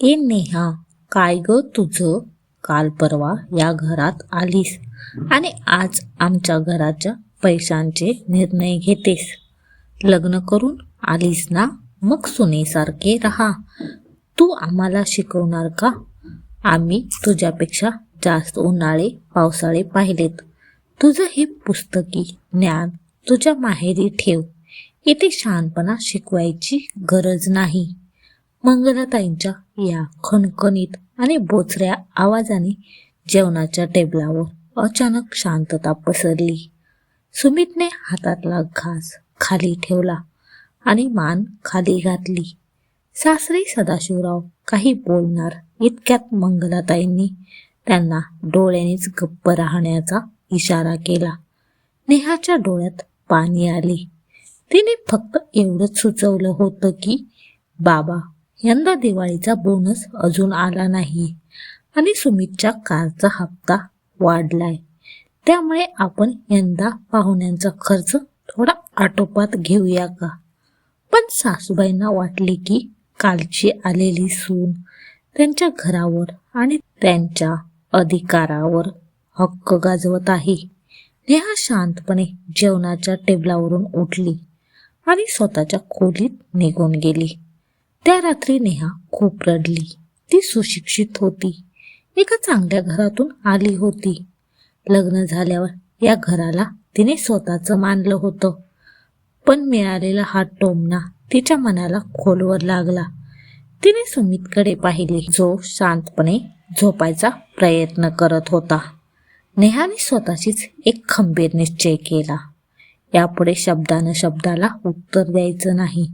ए नेहा, काय ग तुझं? काल परवा या घरात आलीस आणि आज आमच्या घराच्या पैशांचे निर्णय घेतेस. लग्न करून आलीस ना, मग सुनेसारखे राहा. तू आम्हाला शिकवणार का? आम्ही तुझ्यापेक्षा जास्त उन्हाळे पावसाळे पाहिलेत. तुझं हे पुस्तकी ज्ञान तुझ्या माहेरी ठेव. इथे शहाणपणा शिकवायची गरज नाही. मंगलाताईंच्या या खणखणीत आणि बोचऱ्या आवाजाने जेवणाच्या टेबलावर अचानक शांतता पसरली. सुमितने हातातला घास खाली ठेवला आणि मान खाली घातली. सासरे सदाशिवराव काही बोलणार इतक्यात मंगलाताईंनी त्यांना डोळ्यांनीच गप्प राहण्याचा इशारा केला. नेहाच्या डोळ्यात पाणी आले. तिने फक्त एवढंच सुचवलं होतं की बाबा, यंदा दिवाळीचा बोनस अजून आला नाही आणि सुमितच्या कारचा हप्ता वाढलाय, त्यामुळे आपण यंदा पाहुण्यांचा खर्च थोडा आटोपात घेऊया का? पण सासूबाईंना वाटले की कालची आलेली सून त्यांच्या घरावर आणि त्यांच्या अधिकारावर हक्क गाजवत आहे. नेहा शांतपणे जेवणाच्या टेबलावरून उठली आणि स्वतःच्या खोलीत निघून गेली. त्या रात्री नेहा खूप रडली. ती सुशिक्षित होती, एका चांगल्या घरातून आली होती. लग्न झाल्यावर या घराला तिने स्वतःचं मानलं होतं. पण मिळालेला हा टोमणा तिच्या मनाला खोलवर लागला. तिने सुमितकडे पाहिले, जो शांतपणे झोपायचा प्रयत्न करत होता. नेहाने स्वतःशीच एक खंबीर निश्चय केला. यापुढे शब्दानं शब्दाला उत्तर द्यायचं नाही.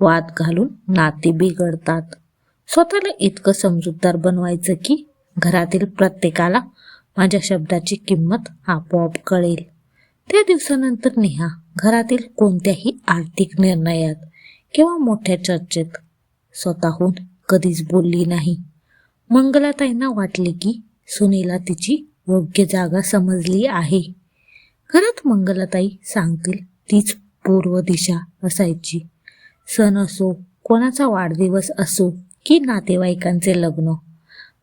वाद घालून नाती बिघडतात. स्वतःला इतकं समजूतदार बनवायचं की घरातील प्रत्येकाला माझ्या शब्दाची किंमत आपोआप कळेल. त्या दिवसानंतर नेहा घरातील कोणत्याही आर्थिक निर्णयात किंवा मोठ्या चर्चेत स्वतःहून कधीच बोलली नाही. मंगलाताईंना वाटले की सुनेला तिची योग्य जागा समजली आहे. घरात मंगलाताई सांगतील तीच पूर्व दिशा असायची. सण असो, कोणाचा वाढदिवस असो की नातेवाईकांचे लग्न,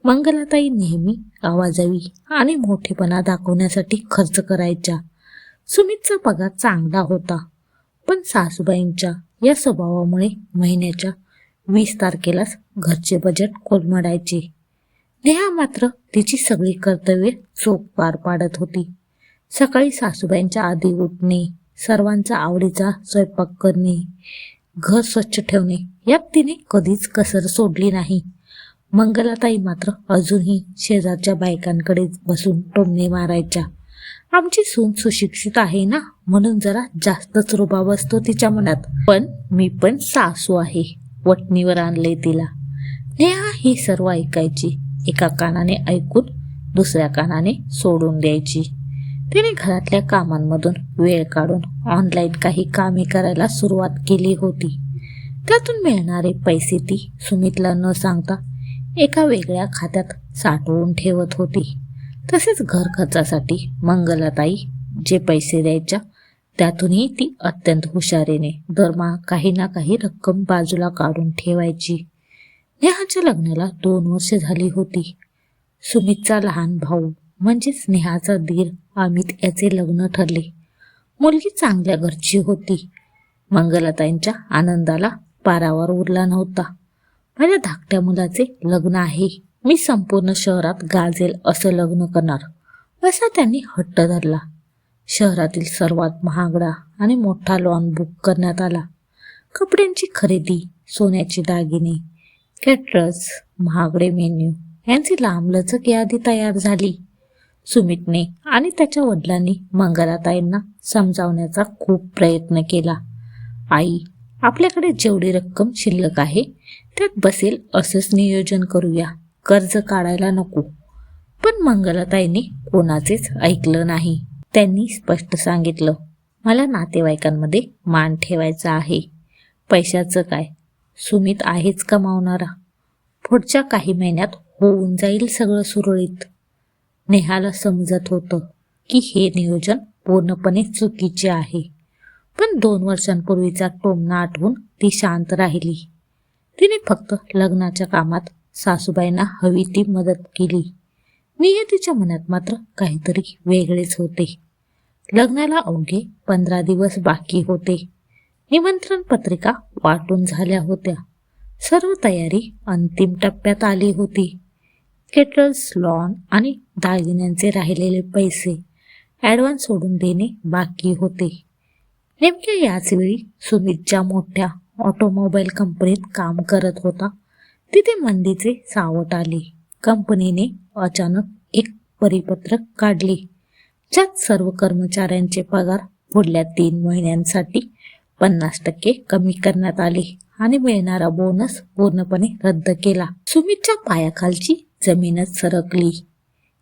मंगलाताई नेहमी आवाजावी आणि मोठेपणा दाखवण्यासाठी खर्च करायच्या. सुमितचा पगार चांगला होता, पण सासूबाईंच्या या स्वभावामुळे महिन्याच्या 20 तारखेलाच घरचे बजेट कोलमडायचे. नेहा मात्र तिची सगळी कर्तव्ये चोख पार पाडत होती. सकाळी सासूबाईंच्या आधी उठणे, सर्वांचा आवडीचा स्वयंपाक करणे, घर स्वच्छ ठेवणे यात तिने कधीच कसर सोडली नाही. मंगलाताई मात्र अजूनही शेजारच्या बायकांकडे बसून टोमणे मारायच्या. आमची सून सुशिक्षित आहे ना, म्हणून जरा जास्तच रुबाब असतो तिच्या मनात. पण मी पण सासू आहे, वटणीवर आणले तिला. नेहा ही सर्व ऐकायची. एका कानाने ऐकून दुसऱ्या कानाने सोडून द्यायची. तिने घरातल्या कामांमधून वेळ काढून ऑनलाईन काही कामे करायला सुरुवात केली होती. त्यातून मिळणारे पैसे ती सुमितला न सांगता एका वेगळ्या खात्यात साठवून ठेवत होती. तसेच घर खर्चासाठी मंगलाताई जे पैसे द्यायच्या त्यातूनही ती अत्यंत हुशारीने दरमहा काही ना काही रक्कम बाजूला काढून ठेवायची. नेहाच्या लग्नाला 2 वर्ष झाली होती. सुमितचा लहान भाऊ म्हणजेच नेहाचा दीर अमित याचे लग्न ठरले. मुलगी चांगल्या घरची होती. मंगलाताईंच्या आनंदाला पारावर उरला नव्हता. माझ्या धाकट्या मुलाचे लग्न आहे, मी संपूर्ण शहरात गाजेल असं लग्न करणार, असा त्यांनी हट्ट धरला. शहरातील सर्वात महागडा आणि मोठा लॉन बुक करण्यात आला. कपड्यांची खरेदी, सोन्याचे दागिने, कॅटरर्स, महागडे मेन्यू यांची लांबलचक यादी तयार झाली. सुमितने आणि त्याच्या वडिलांनी मंगलाताईंना समजावण्याचा खूप प्रयत्न केला. आई, आपल्याकडे जेवढी रक्कम शिल्लक आहे त्यात बसेल असंच नियोजन करूया, कर्ज काढायला नको. पण मंगलाताईंनी कोणाचेच ऐकलं नाही. त्यांनी स्पष्ट सांगितलं, मला नातेवाईकांमध्ये मान ठेवायचा आहे. पैशाचं काय, सुमित आहेच कमावणारा. पुढच्या काही महिन्यात होऊन जाईल सगळं सुरळीत. नेहाला समजत होतं की हे नियोजन पूर्णपणे चुकीचे आहे. पण 2 वर्षांपूर्वीचा टोमणा आठवून ती शांत राहिली. तिने फक्त लग्नाच्या कामात सासूबाईंना हवी ती मदत केली. नियतीच्या मनात मात्र काहीतरी वेगळेच होते. लग्नाला अवघे 15 दिवस बाकी होते. निमंत्रण पत्रिका वाटून झाल्या होत्या. सर्व तयारी अंतिम टप्प्यात आली होती. केटल्स, लॉन आणि दागिन्यांचे राहिलेले पैसे ॲडव्हान्स सोडून देणे बाकी होते. नेमक्या याच वेळी सुमित ज्या मोठ्या ऑटोमोबाईल कंपनीत काम करत होता तिथे मंदीचे सावट आले. कंपनीने अचानक एक परिपत्रक काढले ज्यात सर्व कर्मचाऱ्यांचे पगार पुढल्या 3 महिन्यांसाठी 50% कमी करण्यात आले आणि मिळणारा बोनस पूर्णपणे रद्द केला. सुमितच्या पायाखालची जमीनच सरकली.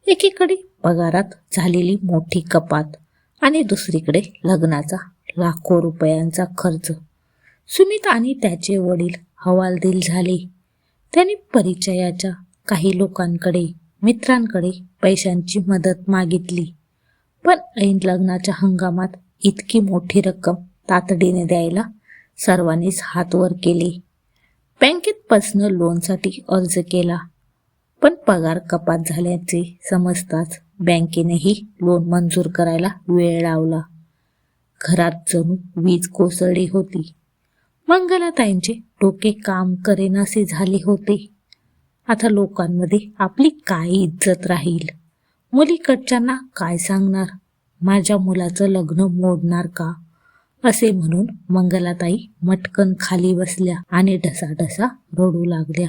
एकीकडे पगारात झालेली मोठी कपात आणि दुसरीकडे लग्नाचा लाखो रुपयांचा खर्च. सुमित आणि त्याचे वडील हवालदिल झाले. त्यांनी परिचयाच्या काही लोकांकडे, मित्रांकडे पैशांची मदत मागितली, पण ऐन लग्नाच्या हंगामात इतकी मोठी रक्कम तातडीने द्यायला सर्वांनीच हात वर केले. बँकेत पर्सनल लोनसाठी अर्ज केला, पण पगार कपात झाल्याचे समजताच बँकेनेही लोन मंजूर करायला वेळ लावला. घरात जणू वीज कोसळली होती. मंगलाताईंचे डोके काम करेनासे झाले होते. आता लोकांमध्ये आपली काय इज्जत राहील? मुलीकडच्यांना काय सांगणार? माझ्या मुलाचं लग्न मोडणार का? असे म्हणून मंगलाताई मटकन खाली बसल्या आणि ढसाढसा रडू लागल्या.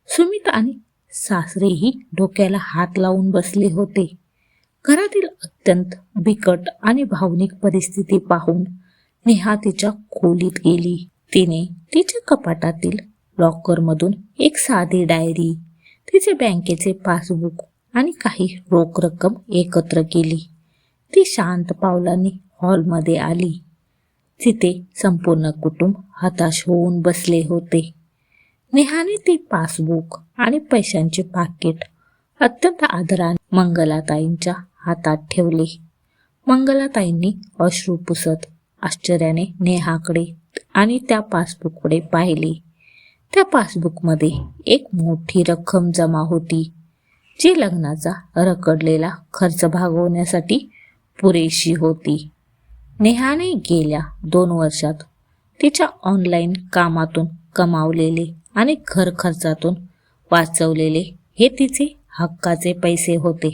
सुमित आणि सासरेही डोक्याला हात लावून बसले होते. घरातील अत्यंत बिकट आणि भावनिक परिस्थिती पाहून नेहा तिच्या खोलीत गेली. तिने तिच्या कपाटातील लॉकरमधून एक साधी डायरी, तिचे बँकेचे पासबुक आणि काही रोख रक्कम एकत्र केली. ती शांत पावलांनी हॉलमध्ये आली. तिथे संपूर्ण कुटुंब हताश होऊन बसले होते. नेहाने ती पासबुक आणि पैशांचे पाकिट अत्यंत आदराने मंगलाताईंच्या हातात ठेवले. मंगलाताईंनी अश्रू पुसत आश्चर्याने नेहाकडे आणि त्या पासबुककडे पाहिले. त्या पासबुकमध्ये एक मोठी रक्कम जमा होती, जी लग्नाचा रखडलेला खर्च भागवण्यासाठी पुरेशी होती. नेहाने गेल्या 2 वर्षात तिच्या ऑनलाईन कामातून कमावलेले आणि घर खर्चातून वाचवलेले हे तिचे हक्काचे पैसे होते.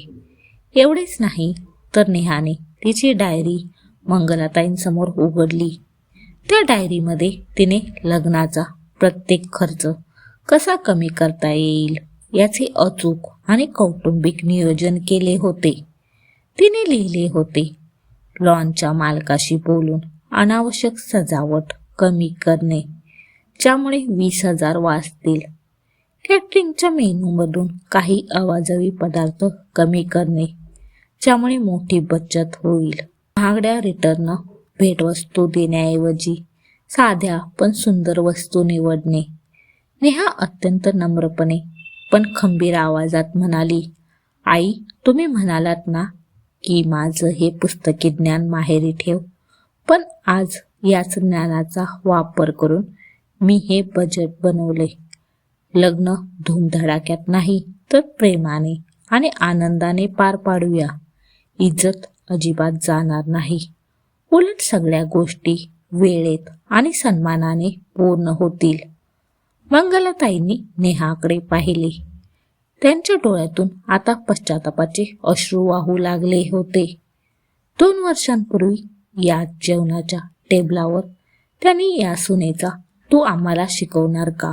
एवढेच नाही तर नेहाने तिची डायरी मंगलाताईंसमोर उघडली. त्या डायरीमध्ये तिने लग्नाचा प्रत्येक खर्च कसा कमी करता येईल याचे अचूक आणि कौटुंबिक नियोजन केले होते. तिने लिहिले होते, लॉनच्या मालकाशी बोलून अनावश्यक सजावट कमी करणे, ज्यामुळे 20,000 वाचतील. कॅटरिंगच्या मेनूमधून काही अवाजवी पदार्थ कमी करणे, ज्यामुळे मोठी बचत होईल. महागड्या रिटर्न भेटवस्तू देण्याऐवजी साध्या पण सुंदर वस्तू निवडणे. नेहा अत्यंत नम्रपणे पण खंबीर आवाजात म्हणाली, आई, तुम्ही म्हणालात ना की माझं हे पुस्तकी ज्ञान माहेरी ठेव, पण आज याच ज्ञानाचा वापर करून मी हे बजेट बनवले. लग्न धूमधडाक्यात नाही तर प्रेमाने आणि आनंदाने पार पाडूया. इज्जत अजिबात जाणार नाही. उलट सगळ्या गोष्टी वेळेत आणि सन्मानाने पूर्ण होतील. मंगलाताईंनी नेहाकडे पाहिले. त्यांच्या डोळ्यातून आता पश्चातापाचे अश्रू वाहू लागले होते. 2 वर्षांपूर्वी या जेवणाच्या टेबलावर त्यांनी या सुनेचा तू आम्हाला शिकवणार का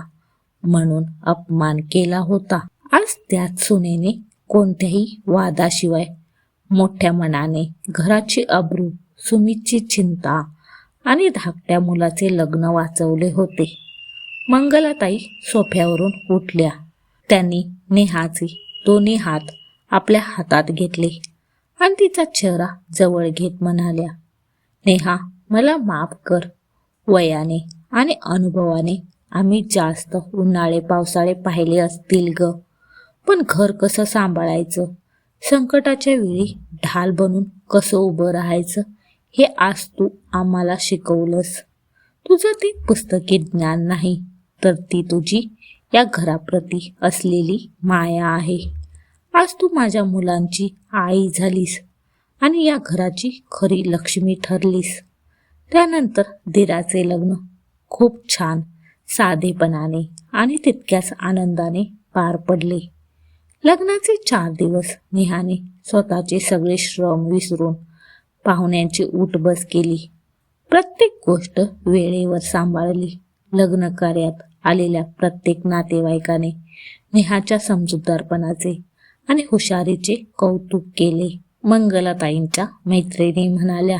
म्हणून अपमान केला होता. आज त्याच सुनेने कोणत्याही वादाशिवाय मोठ्या मनाने घराची अब्रू, सुमितची चिंता आणि धाकट्या मुलाचे लग्न वाचवले होते. मंगलाताई सोफ्यावरून उठल्या. त्यांनी नेहाचे दोन्ही हात आपल्या हातात घेतले आणि तिचा चेहरा जवळ घेत म्हणाल्या, नेहा, मला माफ कर. वयाने आणि अनुभवाने आम्ही जास्त उन्हाळे पावसाळे पाहिले असतील ग, पण घर कसं सांभाळायचं, संकटाच्या वेळी ढाल बनून कसं उभं राहायचं हे आज तू आम्हाला शिकवलंस. तुझं ते पुस्तकी ज्ञान नाही तर ती तुझी या घराप्रती असलेली माया आहे. आज तू माझ्या मुलांची आई झालीस आणि या घराची खरी लक्ष्मी ठरलीस. त्यानंतर दिराचे लग्न खूप छान, साधेपणाने आणि तितक्याच आनंदाने पार पडले. लग्नाचे 4 दिवस नेहाने स्वतःचे सगळे श्रम विसरून पाहुण्यांची उठबस केली. प्रत्येक गोष्ट वेळेवर सांभाळली. लग्न कार्यात आलेल्या प्रत्येक नातेवाईकाने नेहाच्या समजूतदारपणाचे आणि हुशारीचे कौतुक केले. मंगलाताईंच्या मैत्रिणी म्हणाल्या,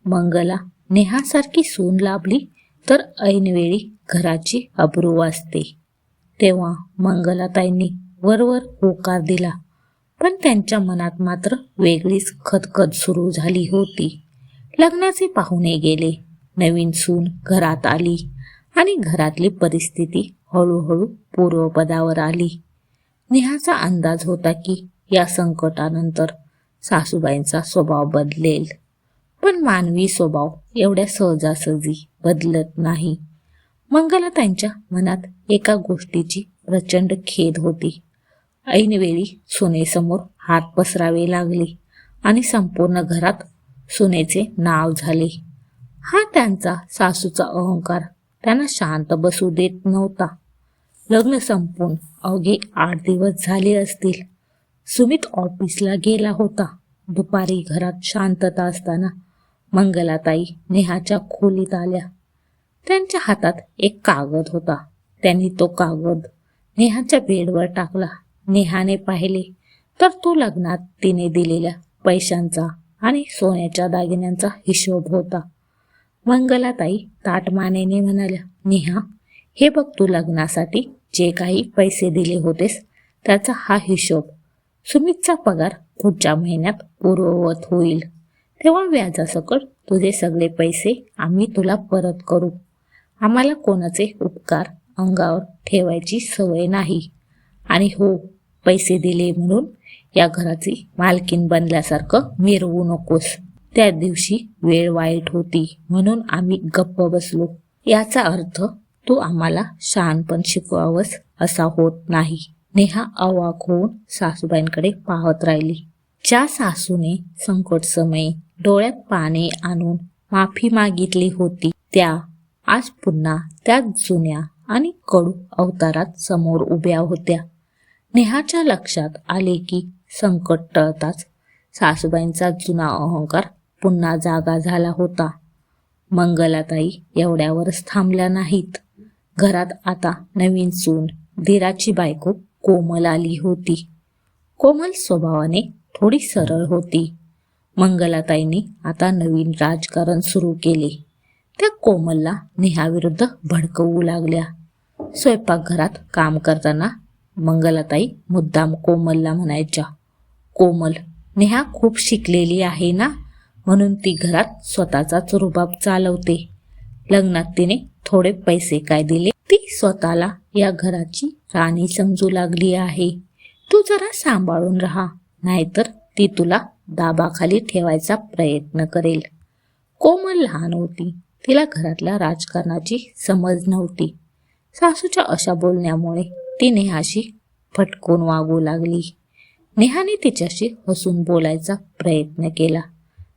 मंगला, नेहासारखी सून लाभली तर ऐनवेळी घराची अब्रू वाचते. तेव्हा मंगलाताईंनी वरवर होकार दिला, पण त्यांच्या मनात मात्र वेगळीच खदखद सुरू झाली होती. लग्नाचे पाहुणे गेले, नवीन सून घरात आली आणि घरातली परिस्थिती हळूहळू पूर्वपदावर आली. नेहाचा अंदाज होता की या संकटानंतर सासूबाईंचा स्वभाव बदलेल, पण मानवी स्वभाव एवढ्या सहजासहजी बदलत नाही. मंगलाताईंच्या मनात एका गोष्टीची प्रचंड खेद होती. ऐनवेळी सुनेसमोर हात पसरावे लागले आणि संपूर्ण घरात सुनेचे नाव झाले. हा त्यांचा सासूचा अहंकार त्यांना शांत बसू देत नव्हता. लग्न संपून अवघे 8 दिवस झाले असतील. सुमित ऑफिसला गेला होता. दुपारी घरात शांतता असताना मंगलाताई नेहाच्या खोलीत आल्या. त्यांच्या हातात एक कागद होता. त्यांनी तो कागद नेहाच्या बेडवर टाकला. नेहाने पाहिले तर तो लग्नात तिने दिलेल्या पैशांचा आणि सोन्याच्या दागिन्यांचा हिशोब होता. मंगलाताई ताठमानेने म्हणाल्या, नेहा, हे बघ, तू लग्नासाठी जे काही पैसे दिले होतेस त्याचा हा हिशोब. सुमितचा पगार पुढच्या महिन्यात पूर्ववत होईल, तेव्हा व्याजासकट तुझे सगळे पैसे आम्ही तुला परत करू. आम्हाला कोणाचे उपकार अंगावर ठेवायची सवय नाही. आणि हो, पैसे दिले म्हणून या घराची मालकीन बनल्यासारखं मिरवू नकोस. त्या दिवशी वेळ वाईट होती म्हणून आम्ही गप्प बसलो. याचा अर्थ तू आम्हाला शहाणपण शिकवावंस असा होत नाही. नेहा अवाक होऊन सासूबाईंकडे पाहत राहिली. ज्या सासूने संकट समयी डोळ्यात पाणी आणून माफी मागितली होती, त्या आज पुन्हा त्याच जुन्या आणि कडू अवतारात समोर उभ्या होत्या. नेहाच्या लक्षात आले की संकट टळताच सासूबाईंचा जुना अहंकार पुन्हा जागा झाला होता. मंगलाताई एवढ्यावरच थांबल्या नाहीत. घरात आता नवीन सून, दिराची बायको कोमल आली होती. कोमल स्वभावाने थोडी सरळ होती. मंगलाताईंनी आता नवीन राजकारण सुरू केले. त्या कोमलला नेहाविरुद्ध भडकवू लागल्या. स्वयंपाकघरात काम करताना मंगलाताई मुद्दाम कोमलला म्हणायच्या, कोमल, नेहा खूप शिकलेली आहे ना, म्हणून ती घरात स्वतःचाच रुबाब चालवते. लग्नात तिने थोडे पैसे काय दिले, ती स्वतःला या घराची राणी समजू लागली आहे. तू जरा सांभाळून राहा, नाहीतर ती तुला दाबाखाली ठेवायचा प्रयत्न करेल. कोमल लहान होती. तिला घरातल्या राजकारणाची समज नव्हती. सासूच्या अशा बोलण्यामुळे ती नेहाशी फटकून वागू लागली. नेहाने तिच्याशी हसून बोलायचा प्रयत्न केला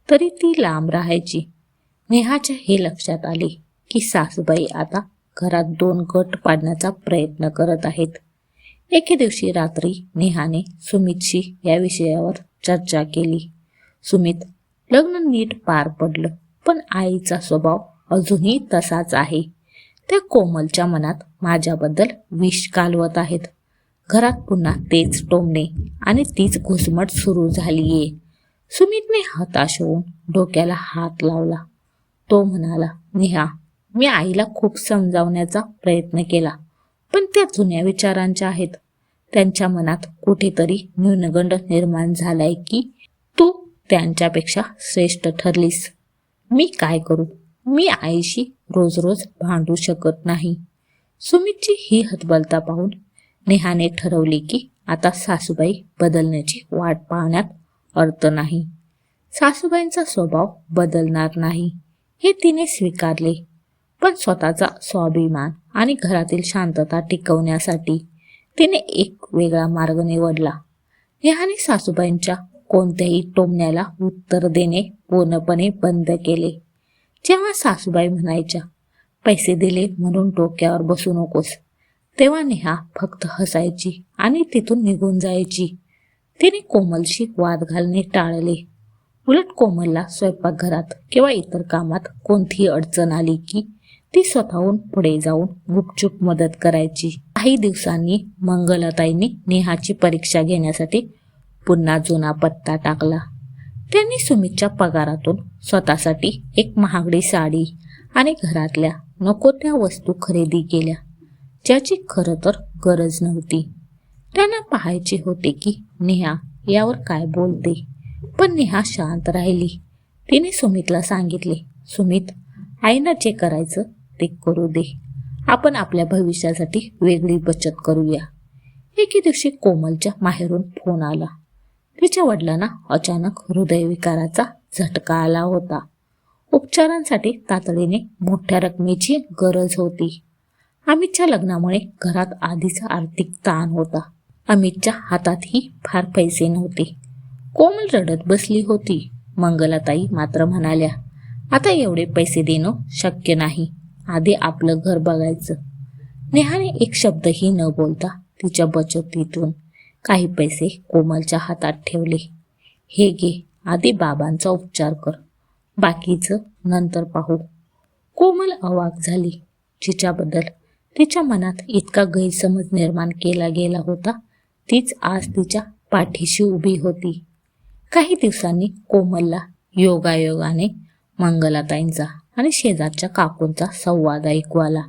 तरी ती लांब राहायची. नेहाच्या हे लक्षात आले की सासूबाई आता घरात 2 गट पाडण्याचा प्रयत्न करत आहेत. एके दिवशी रात्री नेहाने सुमितशी या विषयावर चर्चा केली. सुमित, लग्न नीट पार पडलं, पण आईचा स्वभाव अजूनही तसाच आहे. त्या कोमलच्या मनात माझ्याबद्दल विष कालवत आहेत. घरात पुन्हा तेच टोमणे आणि तीच घुसमट सुरू झालीये. सुमितने हताश होऊन डोक्याला हात लावला. तो म्हणाला, नेहा, मी आईला खूप समजावण्याचा प्रयत्न केला, पण त्या जुन्या विचारांच्या आहेत. त्यांच्या मनात कुठेतरी न्यूनगंड निर्माण झालाय की तू त्यांच्यापेक्षा श्रेष्ठ ठरलीस. मी काय करू? मी आईशी रोज रोज भांडू शकत नाही. सुमितची ही हतबलता पाहून नेहाने ठरवले की आता सासूबाई बदलण्याची वाट पाहण्यात अर्थ नाही. सासूबाईंचा स्वभाव बदलणार नाही हे तिने स्वीकारले, पण स्वतःचा स्वाभिमान आणि घरातील शांतता टिकवण्यासाठी तिने एक वेगळा मार्ग निवडला. नेहाने सासूबाईंच्या कोणत्याही टोमण्याला उत्तर देणे पूर्णपणे बंद केले. जेव्हा सासूबाई म्हणायच्या, पैसे दिले म्हणून डोक्यावर बसू नकोस, तेव्हा नेहा फक्त हसायची आणि तिथून निघून जायची. तिने कोमलशी वाद घालणे टाळले. उलट कोमलला स्वयंपाकघरात किंवा इतर कामात कोणतीही अडचण आली की ती स्वतःहून पुढे जाऊन गुपचूप मदत करायची. काही दिवसांनी मंगलताईंनी नेहाची परीक्षा घेण्यासाठी पुन्हा जुना पत्ता टाकला. त्यांनी सुमितच्या पगारातून स्वतःसाठी एक महागडी साडी आणि घरातल्या नको त्या वस्तू खरेदी केल्या, ज्याची खरं तर गरज नव्हती. त्यांना पाहायचे होते की नेहा यावर काय बोलते, पण नेहा शांत राहिली. तिने सुमितला सांगितले, सुमित, आईनं जे करायचं ते करू दे. आपण आपल्या भविष्यासाठी वेगळी बचत करूया. एके दिवशी कोमलच्या माहेरून फोन आला. तिच्या वडिलांना अचानक हृदयविकाराचा झटका आला होता. उपचारांसाठी तातडीने मोठ्या रकमेची गरज होती. अमितच्या लग्नामुळे घरात आधीच आर्थिक ताण होता. अमितच्या हातातही फार पैसे नव्हते. कोमल रडत बसली होती. मंगलाताई मात्र म्हणाल्या, आता एवढे पैसे देणं शक्य नाही, आधी आपलं घर बघायचं. नेहाने एक शब्दही न बोलता तिच्या बचतीतून काही पैसे कोमलच्या हातात ठेवले. हे घे, आधी बाबांचा उपचार कर, बाकीचं नंतर पाहू. कोमल अवाक झाली. जिच्याबद्दल तिच्या मनात इतका गैरसमज निर्माण केला गेला होता, तीच आज तिच्या पाठीशी उभी होती. काही दिवसांनी कोमलला योगायोगाने मंगलाताईंचा आणि शेजारच्या काकूंचा संवाद ऐकू आला.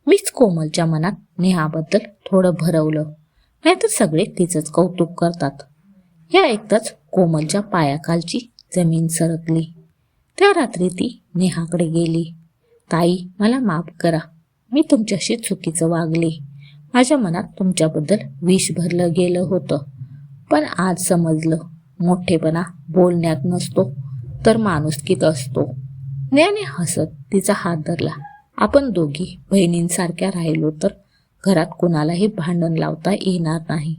मीच कोमलच्या मनात नेहाबद्दल थोडं भरवलं, नाहीतर सगळे तिचंच कौतुक करतात. या ऐकताच कोमलच्या पायाखालची जमीन सरकली. त्या रात्री ती नेहाकडे गेली. ताई, मला माफ करा, मी तुमच्याशी चुकीचं वागले. माझ्या मनात तुमच्याबद्दल विष भरलं गेलं होतं, पण आज समजलं, मोठेपणा बोलण्यात नसतो तर माणुसकीत असतो. नेहाने हसत तिचा हात धरला. आपण दोघी बहिणींसारख्या राहिलो तर घरात कुणालाही भांडण लावता येणार नाही.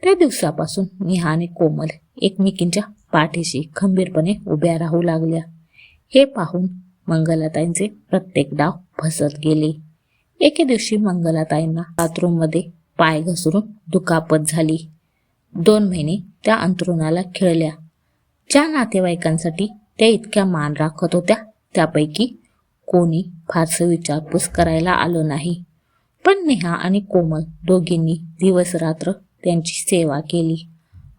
त्या दिवसापासून नेहा आणि कोमल एकमेकींच्या पाठीशी खंबीरपणे उभ्या राहू लागल्या. हे पाहून मंगलाताईंचे प्रत्येक डाव फसत गेले. एके दिवशी मंगलाताईंना बाथरूममध्ये पाय घसरून दुखापत झाली. 2 महिने त्या अंथरुणाला खिळल्या. ज्या नातेवाईकांसाठी त्या इतक्या मान राखत होत्या त्यापैकी कोणी फारसं विचारपूस करायला आलं नाही. पण नेहा आणि कोमल दोघींनी दिवस रात्र त्यांची सेवा केली.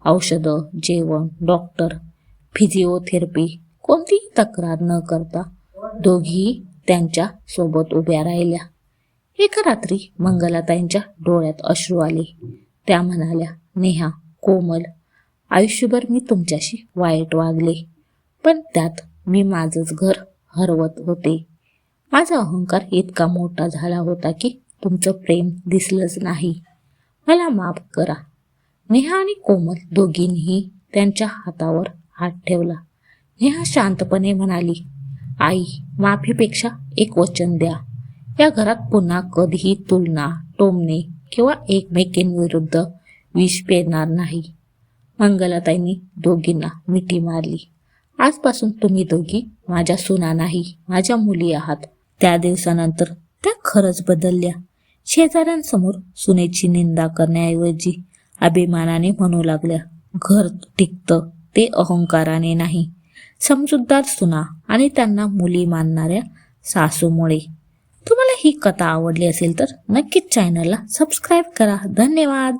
औषधं, जेवण, डॉक्टर, फिजिओथेरपी, कोणतीही तक्रार न करता दोघीही त्यांच्या सोबत उभ्या राहिल्या. एका रात्री मंगलाताईंच्या डोळ्यात अश्रू आले. त्या म्हणाल्या, नेहा, कोमल, आयुष्यभर मी तुमच्याशी वाईट वागले, पण त्यात मी माझंच घर हरवत होते. माझा अहंकार इतका मोठा झाला होता की तुमचं प्रेम दिसलंच नाही. मला माफ करा. नेहा आणि कोमल दोघींनीही त्यांच्या हातावर हात ठेवला. नेहा शांतपणे म्हणाली, आई, माफीपेक्षा एक वचन द्या. या घरात पुन्हा कधीही तुलना, टोमणे किंवा एकमेकींविरुद्ध विष पेरणार नाही. मंगलाताईंनी दोघींना मिठी मारली. आजपासून तुम्ही दोघी माझ्या सुना नाही, माझ्या मुली आहात. त्या दिवसानंतर त्या खरंच बदलल्या. शेजाऱ्यांसमोर सुनेची निंदा करण्याऐवजी अभिमानाने म्हणू लागल्या, घर टिकतं ते अहंकाराने नाही, समजूतदार सुना आणि त्यांना मुली मानणाऱ्या सासूमुळे. तुम्हाला ही कथा आवडली असेल तर नक्कीच चॅनलला सबस्क्राईब करा. धन्यवाद.